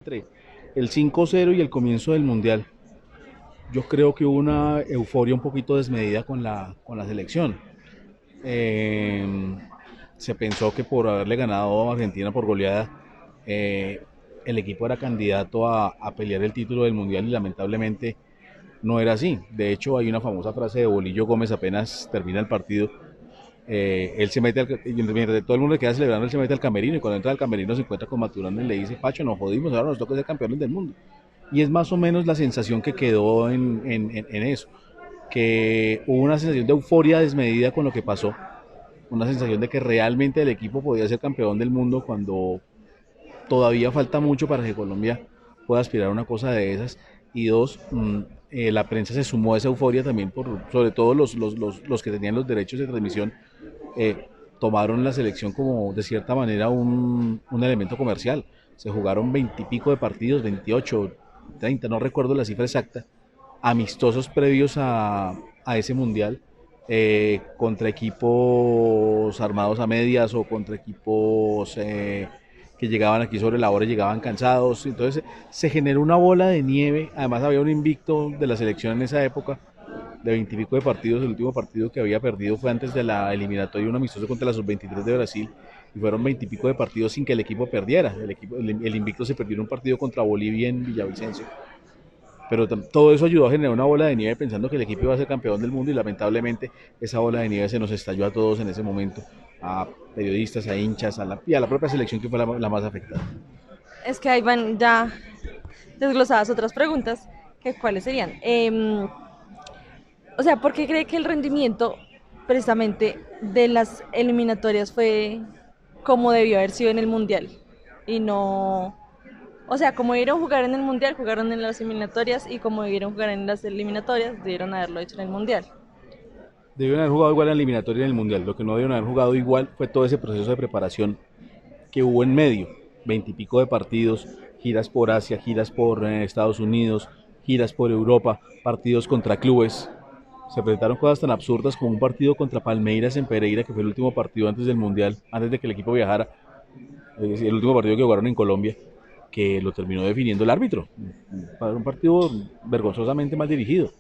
Entre el 5-0 y el comienzo del Mundial, yo creo que hubo una euforia un poquito desmedida con la selección. Eh, Se pensó que por haberle ganado a Argentina por goleada, eh, el equipo era candidato a pelear el título del Mundial y lamentablemente no era así. De hecho, hay una famosa frase de Bolillo Gómez apenas termina el partido. Él se mete mientras todo el mundo le queda celebrando, él se mete al camerino y cuando entra al camerino se encuentra con Maturana y le dice: Pacho, nos jodimos, ahora nos toca ser campeones del mundo. Y es más o menos la sensación que quedó en eso, que hubo una sensación de euforia desmedida con lo que pasó, una sensación de que realmente el equipo podía ser campeón del mundo cuando todavía falta mucho para que Colombia pueda aspirar a una cosa de esas. Y dos, la prensa se sumó a esa euforia también, sobre todo los que tenían los derechos de transmisión, eh, tomaron la selección como de cierta manera un elemento comercial. Se jugaron 20 y pico de partidos, 28, 30, no recuerdo la cifra exacta, amistosos previos a ese mundial, contra equipos armados a medias o contra equipos que llegaban aquí sobre la hora y llegaban cansados. Entonces se generó una bola de nieve. Además había un invicto de la selección en esa época de 20 y pico de partidos. El último partido que había perdido fue antes de la eliminatoria, un amistoso contra la sub-23 de Brasil, y fueron 20 y pico de partidos sin que el equipo perdiera. El invicto se perdió en un partido contra Bolivia en Villavicencio. Pero todo eso ayudó a generar una bola de nieve pensando que el equipo iba a ser campeón del mundo, y lamentablemente esa bola de nieve se nos estalló a todos en ese momento, a periodistas, a hinchas, y a la propia selección, que fue la más afectada. Es que ahí van ya desglosadas otras preguntas, que cuáles serían. O sea, ¿por qué cree que el rendimiento precisamente de las eliminatorias fue como debió haber sido en el Mundial? Y no, o sea, como debieron jugar en el Mundial, jugaron en las eliminatorias y como debieron jugar en las eliminatorias, debieron haberlo hecho en el Mundial. Debieron haber jugado igual en la eliminatoria y en el mundial. Lo que no debieron haber jugado igual fue todo ese proceso de preparación que hubo en medio: 20 y pico de partidos, giras por Asia, giras por Estados Unidos, giras por Europa, partidos contra clubes. Se presentaron cosas tan absurdas como un partido contra Palmeiras en Pereira, que fue el último partido antes del Mundial, antes de que el equipo viajara, el último partido que jugaron en Colombia, que lo terminó definiendo el árbitro. Para un partido vergonzosamente mal dirigido.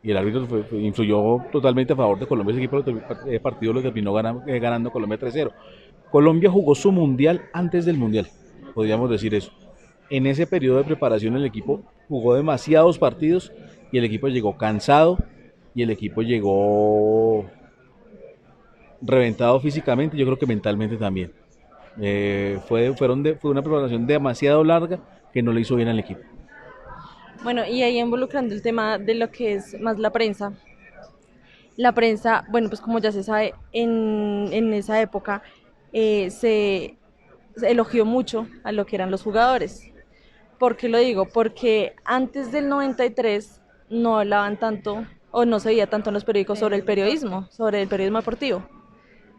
Y el árbitro influyó totalmente a favor de Colombia. Ese equipo, el partido lo terminó ganando Colombia 3-0. Colombia jugó su mundial antes del mundial, podríamos decir eso. En ese periodo de preparación el equipo jugó demasiados partidos y el equipo llegó cansado y el equipo llegó reventado físicamente, yo creo que mentalmente también. Fue una preparación demasiado larga que no le hizo bien al equipo. Bueno, y ahí involucrando el tema de lo que es más la prensa. La prensa, bueno, pues como ya se sabe, en esa época se elogió mucho a lo que eran los jugadores. ¿Por qué lo digo? Porque antes del 93 no hablaban tanto o no se veía tanto en los periódicos sobre el periodismo deportivo,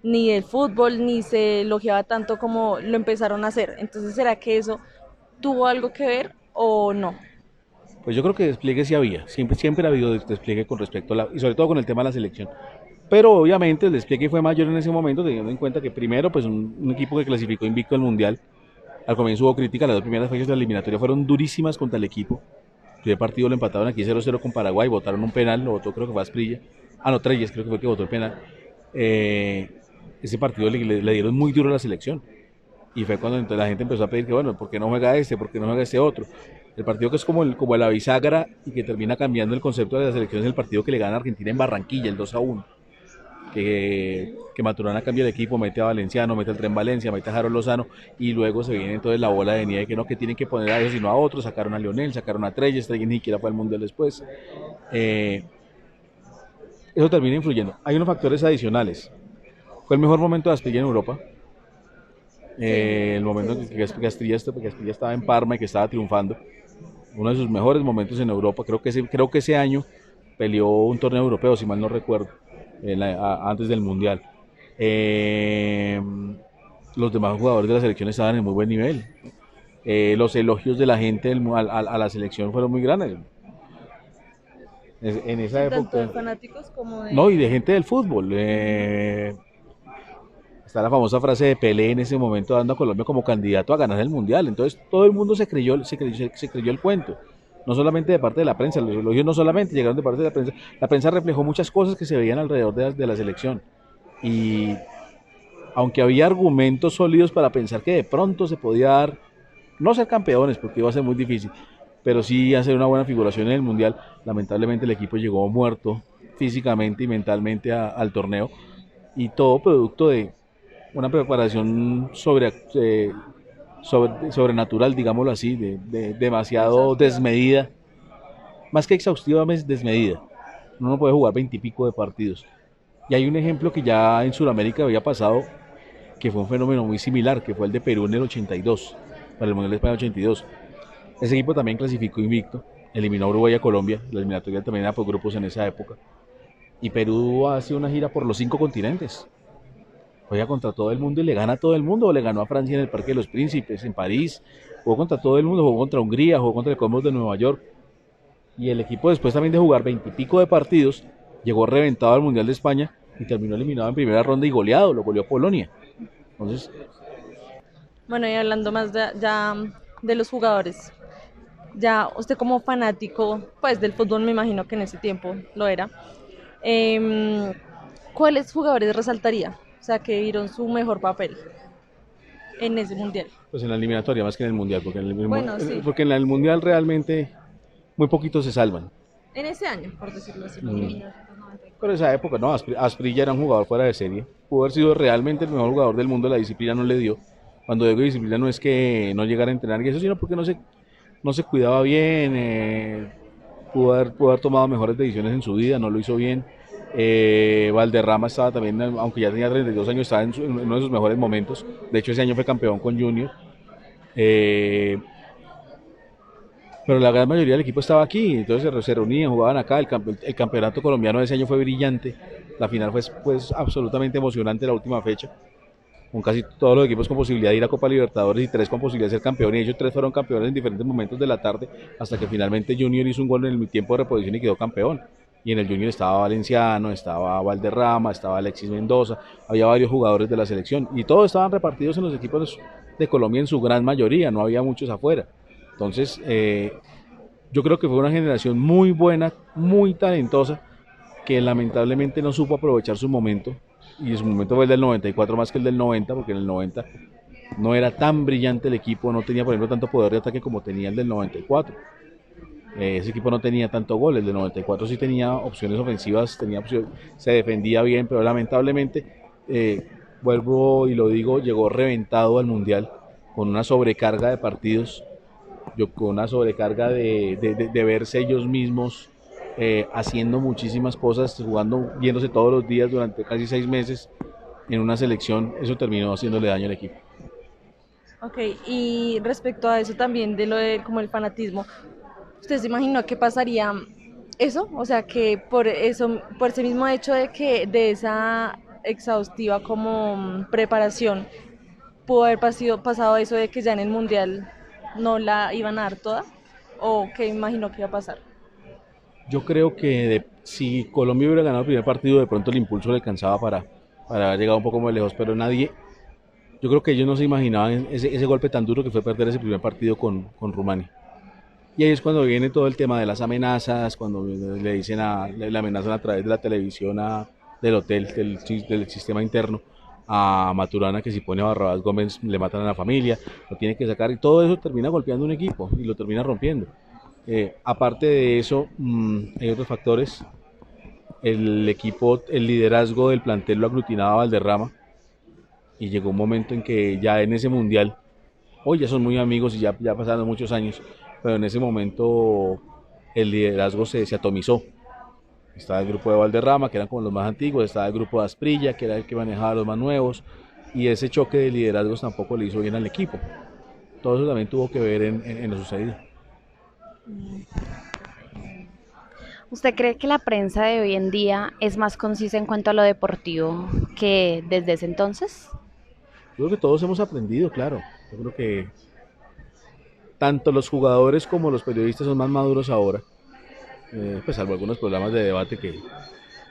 ni del fútbol, ni se elogiaba tanto como lo empezaron a hacer. Entonces, ¿será que eso tuvo algo que ver o no? Pues yo creo que despliegue sí había, siempre ha habido despliegue con respecto a y sobre todo con el tema de la selección. Pero obviamente el despliegue fue mayor en ese momento, teniendo en cuenta que primero, pues un equipo que clasificó invicto al Mundial. Al comienzo hubo crítica, las dos primeras fechas de la eliminatoria fueron durísimas contra el equipo. El primer partido lo empataron aquí 0-0 con Paraguay, votaron un penal, lo votó, creo que fue Asprilla. Ah, no, Treyes creo que fue el que votó el penal. Eh, Ese partido le dieron muy duro a la selección. Y fue cuando la gente empezó a pedir que, bueno, ¿por qué no juega este? ¿Por qué no juega este otro? El partido que es como la bisagra y que termina cambiando el concepto de la selección es el partido que le gana a Argentina en Barranquilla, el 2-1. Que Maturana cambia el equipo, mete a Valenciano, mete al Tren Valencia, mete a Jaro Lozano, y luego se viene entonces la bola de nieve, que no, que tienen que poner a ellos sino a otros. Sacaron a Lionel, sacaron a Treyes ni siquiera fue al Mundial después. Eh, Eso termina influyendo. Hay unos factores adicionales. Fue el mejor momento de Asprilla en Europa. Sí, El momento en que Castilla estaba en Parma y que estaba triunfando. Uno de sus mejores momentos en Europa. Creo que ese año peleó un torneo europeo, si mal no recuerdo, antes del Mundial. Eh, los demás jugadores de la selección estaban en muy buen nivel. Los elogios de la gente a la selección fueron muy grandes. En esa sí, tanto de época, fanáticos como no, y de de... gente del fútbol. Está la famosa frase de Pelé en ese momento dando a Colombia como candidato a ganar el Mundial. Entonces todo el mundo se creyó el cuento. No solamente de parte de la prensa, los elogios no solamente llegaron de parte de la prensa. La prensa reflejó muchas cosas que se veían alrededor de la selección. Y aunque había argumentos sólidos para pensar que de pronto se podía dar, no ser campeones, porque iba a ser muy difícil, pero sí hacer una buena figuración en el Mundial, lamentablemente el equipo llegó muerto físicamente y mentalmente al torneo, y todo producto de una preparación sobrenatural, digámoslo así, de demasiado desmedida, más que exhaustiva, desmedida. Uno no puede jugar 20 y pico de partidos. Y hay un ejemplo que ya en Sudamérica había pasado, que fue un fenómeno muy similar, que fue el de Perú en el 82, para el Mundial de España 82. Ese equipo también clasificó invicto, eliminó a Uruguay y a Colombia, la eliminatoria también era por grupos en esa época, y Perú hace una gira por los 5 continentes, juega contra todo el mundo y le gana a todo el mundo. Le ganó a Francia en el Parque de los Príncipes, en París, jugó contra todo el mundo, jugó contra Hungría, jugó contra el Cosmos de Nueva York, y el equipo después también de jugar 20 y pico de partidos, llegó reventado al Mundial de España y terminó eliminado en primera ronda y goleado, lo goleó Polonia. Entonces, Bueno, y hablando más ya de los jugadores, ya usted como fanático, pues del fútbol, me imagino que en ese tiempo lo era, em, ¿cuáles jugadores resaltaría? O sea, que dieron su mejor papel en ese mundial. pues en la eliminatoria más que en el Mundial, Bueno, sí, porque en el Mundial realmente muy poquitos se salvan. en ese año, por decirlo así. Mm. Pero esa época, no, Asprilla era un jugador fuera de serie. Pudo haber sido realmente el mejor jugador del mundo, la disciplina no le dio. Cuando digo disciplina no es que no llegara a entrenar y eso, sino porque no se cuidaba bien, pudo haber tomado mejores decisiones en su vida, no lo hizo bien. Valderrama estaba también, aunque ya tenía 32 años, estaba en uno de sus mejores momentos. De hecho, ese año fue campeón con Junior. Eh, pero la gran mayoría del equipo estaba aquí, entonces se reunían, jugaban acá. El campeonato colombiano de ese año fue brillante. La final fue pues, absolutamente emocionante la última fecha, con casi todos los equipos con posibilidad de ir a Copa Libertadores y 3 con posibilidad de ser campeones, y ellos 3 fueron campeones en diferentes momentos de la tarde, hasta que finalmente Junior hizo un gol en el tiempo de reposición y quedó campeón. Y en el Junior estaba Valenciano, estaba Valderrama, estaba Alexis Mendoza, había varios jugadores de la selección, y todos estaban repartidos en los equipos de Colombia en su gran mayoría, no había muchos afuera. Entonces, yo creo que fue una generación muy buena, muy talentosa, que lamentablemente no supo aprovechar su momento, y su momento fue el del 94 más que el del 90, porque en el 90 no era tan brillante el equipo, no tenía por ejemplo tanto poder de ataque como tenía el del 94. Ese equipo no tenía tanto gol, el del 94 sí tenía opciones ofensivas, se defendía bien, pero lamentablemente, vuelvo y lo digo, llegó reventado al Mundial con una sobrecarga de partidos, con una sobrecarga de verse ellos mismos haciendo muchísimas cosas, jugando, viéndose todos los días durante casi 6 meses en una selección. Eso terminó haciéndole daño al equipo. Ok, y respecto a eso también de lo de como el fanatismo, ¿usted se imaginó qué pasaría eso? O sea, que por eso, por ese mismo hecho de que de esa exhaustiva como preparación, pudo haber pasado eso de que ya en el mundial no la iban a dar toda, o qué imaginó que iba a pasar. Yo creo que si Colombia hubiera ganado el primer partido, de pronto el impulso le alcanzaba para haber llegado un poco más lejos, pero yo creo que ellos no se imaginaban ese golpe tan duro que fue perder ese primer partido con Rumania. Y ahí es cuando viene todo el tema de las amenazas, cuando le dicen le amenazan a través de la televisión del hotel, del sistema interno, a Maturana, que si pone a Barrabás Gómez le matan a la familia, lo tiene que sacar, y todo eso termina golpeando un equipo y lo termina rompiendo. Aparte de eso, hay otros factores. El equipo, el liderazgo del plantel lo aglutinaba Valderrama, y llegó un momento en que ya en ese mundial, hoy ya son muy amigos y ya pasaron muchos años, pero en ese momento el liderazgo se atomizó. Estaba el grupo de Valderrama, que eran como los más antiguos, estaba el grupo de Asprilla, que era el que manejaba a los más nuevos, y ese choque de liderazgos tampoco le hizo bien al equipo. Todo eso también tuvo que ver en lo sucedido. ¿Usted cree que la prensa de hoy en día es más concisa en cuanto a lo deportivo que desde ese entonces? Yo creo que todos hemos aprendido, claro. Yo creo que tanto los jugadores como los periodistas son más maduros ahora, pues salvo algunos programas de debate que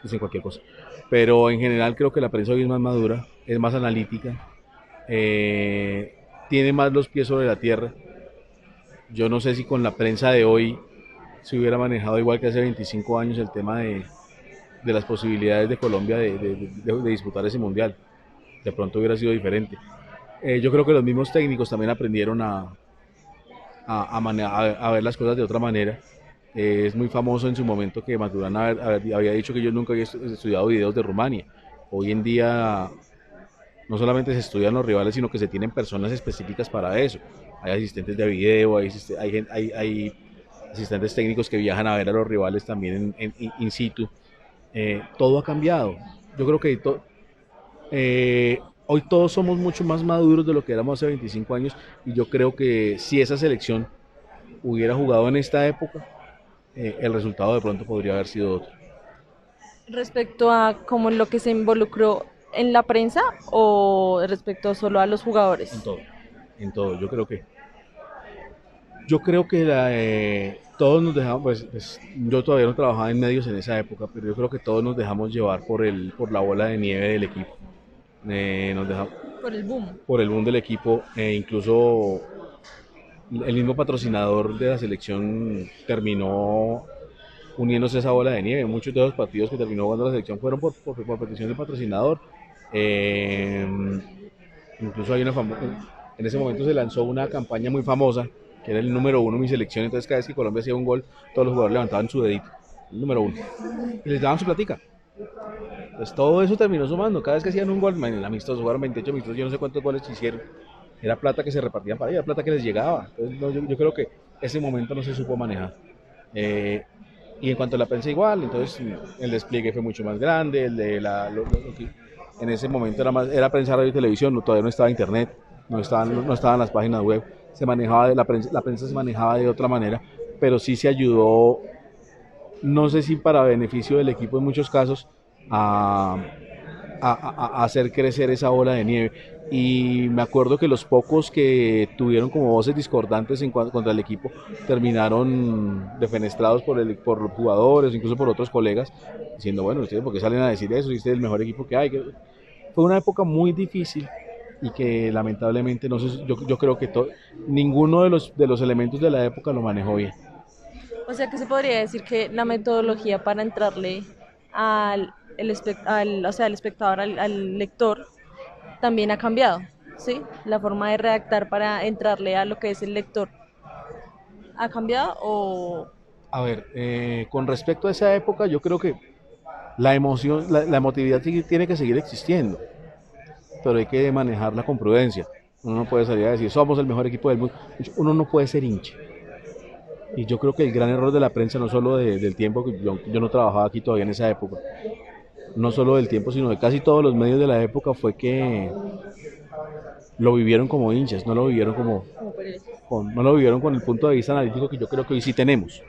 dicen cualquier cosa. pero en general creo que la prensa hoy es más madura, es más analítica, tiene más los pies sobre la tierra. Yo no sé si con la prensa de hoy se hubiera manejado igual que hace 25 años el tema de las posibilidades de Colombia de disputar ese mundial. De pronto hubiera sido diferente. Yo creo que los mismos técnicos también aprendieron a ver las cosas de otra manera. Es muy famoso en su momento que Maturana había dicho que yo nunca había estudiado videos de Rumania. Hoy en día no solamente se estudian los rivales, sino que se tienen personas específicas para eso. Hay asistentes de video, hay asistentes técnicos que viajan a ver a los rivales también in situ. Todo ha cambiado. Yo creo que hoy todos somos mucho más maduros de lo que éramos hace 25 años y yo creo que si esa selección hubiera jugado en esta época, el resultado de pronto podría haber sido otro. Respecto a como lo que se involucró en la prensa o respecto solo a los jugadores. En todo. Yo creo que todos nos dejamos, yo todavía no trabajaba en medios en esa época, pero yo creo que todos nos dejamos llevar por la bola de nieve del equipo. Nos dejamos Por el boom. por el boom del equipo, incluso el mismo patrocinador de la selección terminó uniéndose a esa bola de nieve. Muchos de los partidos que terminó jugando la selección fueron por petición del patrocinador. Eh, Incluso en ese momento se lanzó una campaña muy famosa, que era el número uno en mi selección. Entonces cada vez que Colombia hacía un gol, todos los jugadores levantaban su dedito, el número uno, y les daban su platica. Pues todo eso terminó sumando. Cada vez que hacían un gol, en el amistoso, jugaron 28 amistosos, yo no sé cuántos goles hicieron. Era plata que se repartían para ellos, era plata que les llegaba. Entonces, no, yo creo que ese momento no se supo manejar. Y en cuanto a la prensa igual, entonces el despliegue fue mucho más grande, lo que en ese momento era prensa, radio y televisión, todavía no estaba internet, no estaban las páginas web, la prensa se manejaba de otra manera, pero sí se ayudó, no sé si para beneficio del equipo en muchos casos, a hacer crecer esa bola de nieve. Y me acuerdo que los pocos que tuvieron como voces discordantes contra el equipo terminaron defenestrados por los jugadores, incluso por otros colegas, diciendo, bueno, ustedes por qué salen a decir eso, si este es el mejor equipo que hay. Fue una época muy difícil y que lamentablemente no sé, yo creo que ninguno de los elementos de la época lo manejó bien. O sea que se podría decir que la metodología para entrarle o sea, al espectador, al lector, también ha cambiado, ¿sí? La forma de redactar para entrarle a lo que es el lector, ¿ha cambiado o...? A ver, con respecto a esa época, yo creo que la emoción, la emotividad tiene que seguir existiendo, pero hay que manejarla con prudencia. Uno no puede salir a decir, somos el mejor equipo del mundo. Uno no puede ser hincha. Y yo creo que el gran error de la prensa, no solo del tiempo, que yo no trabajaba aquí todavía en esa época, no solo del tiempo, sino de casi todos los medios de la época, fue que lo vivieron como hinchas, no lo vivieron no lo vivieron con el punto de vista analítico que yo creo que hoy sí tenemos.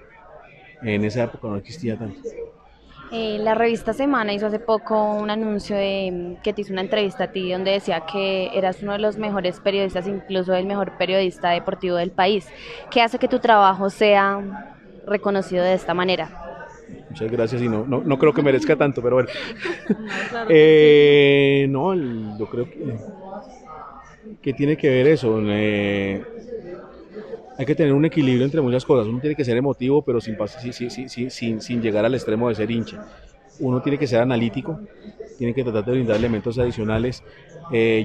En esa época no existía tanto. La revista Semana hizo hace poco un anuncio que te hizo una entrevista a ti donde decía que eras uno de los mejores periodistas, incluso el mejor periodista deportivo del país. ¿Qué hace que tu trabajo sea reconocido de esta manera? Muchas gracias y no creo que merezca tanto, pero bueno. Claro. No, yo creo que tiene que ver eso. Hay que tener un equilibrio entre muchas cosas. Uno tiene que ser emotivo, pero sin llegar al extremo de ser hincha. Uno tiene que ser analítico, tiene que tratar de brindar elementos adicionales.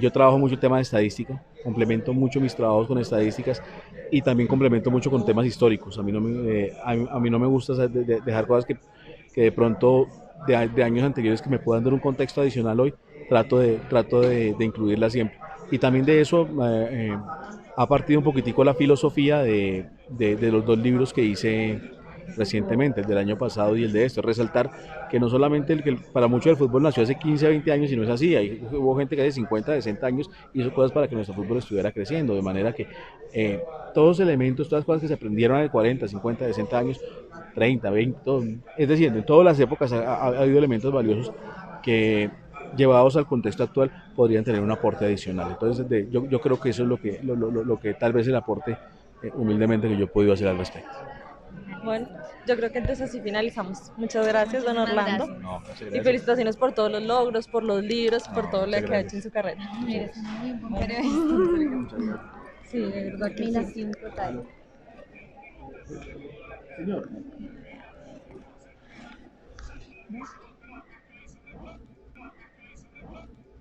Yo trabajo mucho el tema de estadística, complemento mucho mis trabajos con estadísticas y también complemento mucho con temas históricos. A mí no me gusta dejar cosas que de pronto de años anteriores que me puedan dar un contexto adicional hoy, trato de incluirla siempre. Y también de eso ha partido un poquitico la filosofía de los dos libros que hice recientemente, el del año pasado y el de esto. Resaltar que no solamente el que para muchos el fútbol nació hace 15 20 años y no es así, hubo gente que hace 50, 60 años hizo cosas para que nuestro fútbol estuviera creciendo, de manera que todos los elementos, todas las cosas que se aprendieron hace 40, 50, 60 años, 30, 20, todo, es decir, en todas las épocas ha habido elementos valiosos que llevados al contexto actual podrían tener un aporte adicional. Entonces yo creo que eso es lo que tal vez el aporte humildemente que yo he podido hacer al respecto. Bueno, yo creo que entonces así finalizamos. Muchas gracias, don Muchísimas Orlando. gracias. No, muchas Y gracias. felicitaciones por todos los logros, por los libros, por No, todo lo muchas que ha hecho gracias. en su carrera. Eres un muy buen periodista. Muchas gracias. Sí, de verdad que sí. Admiración total. Señor.